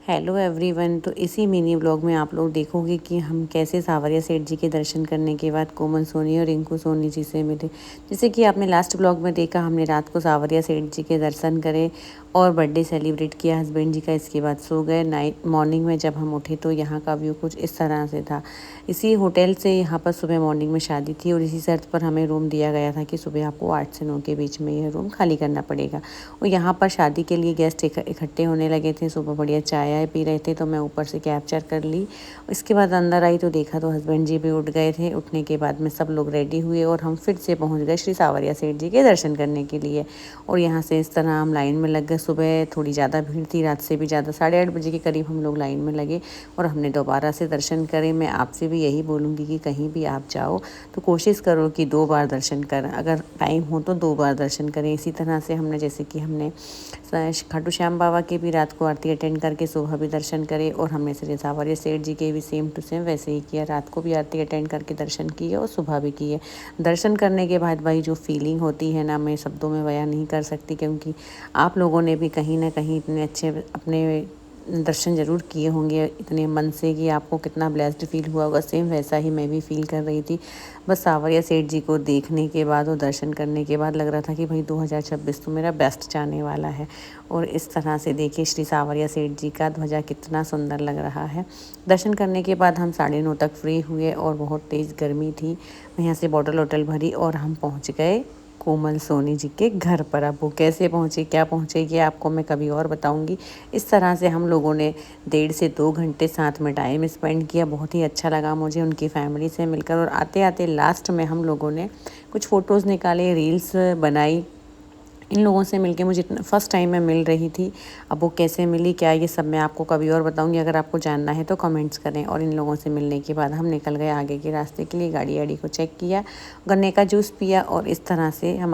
Hello everyone. तो इसी mini vlog में आप लोग देखोगे कि हम कैसे सावरिया सेठ जी के दर्शन करने के बाद कोमल सोनी और रिंकू सोनी जी से मिले। जैसे कि आपने लास्ट व्लॉग में देखा, हमने रात को सावरिया सेठ जी के दर्शन करे और बर्थडे सेलिब्रेट किया हस्बैंड जी का। इसके बाद सो गए। नाइट मॉर्निंग में जब हम उठे तो यहाँ का व्यू कुछ इस तरह से था। इसी होटल से यहाँ पर सुबह मॉर्निंग में शादी थी और इसी शर्त पर हमें रूम दिया गया था कि सुबह आपको 8 से 9 के बीच में यह रूम खाली करना पड़ेगा। और यहाँ पर शादी के लिए गेस्ट इकट्ठे होने लगे थे। सुबह बढ़िया चाय पी रहे थे तो मैं ऊपर से कैप्चर कर ली। इसके बाद अंदर आई तो देखा तो हस्बैंड जी भी उठ गए थे। उठने के बाद में सब लोग रेडी हुए और हम फिर से पहुंच गए श्री सावरिया सेठ जी के दर्शन करने के लिए। और यहाँ से इस तरह हम लाइन में लग गए। सुबह थोड़ी ज़्यादा भीड़ थी, रात से भी ज़्यादा, 8:30 बजे के करीब हम लोग लाइन में लगे और हमने दोबारा से दर्शन करे। मैं आपसे भी यही बोलूँगी कि कहीं भी आप जाओ तो कोशिश करो कि 2 बार दर्शन करें, अगर टाइम हो तो 2 बार दर्शन करें। इसी तरह से हमने जैसे कि हमने खाटू श्याम बाबा के भी रात को आरती अटेंड करके सुबह भी दर्शन करे और हमने श्री सावरिया सेठ जी के भी सेम टू सेम वैसे ही किया। रात को भी आरती अटेंड करके दर्शन किए और सुबह भी किए। दर्शन करने के बाद भाई जो फीलिंग होती है ना, मैं शब्दों में बयां नहीं कर सकती, क्योंकि आप लोगों ने भी कहीं ना कहीं इतने अच्छे अपने दर्शन ज़रूर किए होंगे इतने मन से कि आपको कितना ब्लेस्ड फील हुआ होगा। सेम वैसा ही मैं भी फील कर रही थी। बस सावरिया सेठ जी को देखने के बाद और दर्शन करने के बाद लग रहा था कि भाई 2026 तो मेरा बेस्ट जाने वाला है। और इस तरह से देखिए श्री सावरिया सेठ जी का ध्वजा कितना सुंदर लग रहा है। दर्शन करने के बाद हम 9:30 तक फ्री हुए और बहुत तेज़ गर्मी थी। यहाँ से बॉटल वॉटल भरी और हम पहुँच गए कोमल सोनी जी के घर पर। अब वो कैसे पहुँचे, क्या पहुँचे, ये आपको मैं कभी और बताऊंगी। इस तरह से हम लोगों ने 1.5 से 2 घंटे साथ में टाइम स्पेंड किया। बहुत ही अच्छा लगा मुझे उनकी फैमिली से मिलकर। और आते आते लास्ट में हम लोगों ने कुछ फ़ोटोज़ निकाले, रील्स बनाई। इन लोगों से मिलके मुझे फर्स्ट टाइम मैं मिल रही थी। अब वो कैसे मिली, क्या, ये सब मैं आपको कभी और बताऊंगी। अगर आपको जानना है तो कमेंट्स करें। और इन लोगों से मिलने के बाद हम निकल गए आगे के रास्ते के लिए। गाड़ी वाड़ी को चेक किया, गन्ने का जूस पिया और इस तरह से हम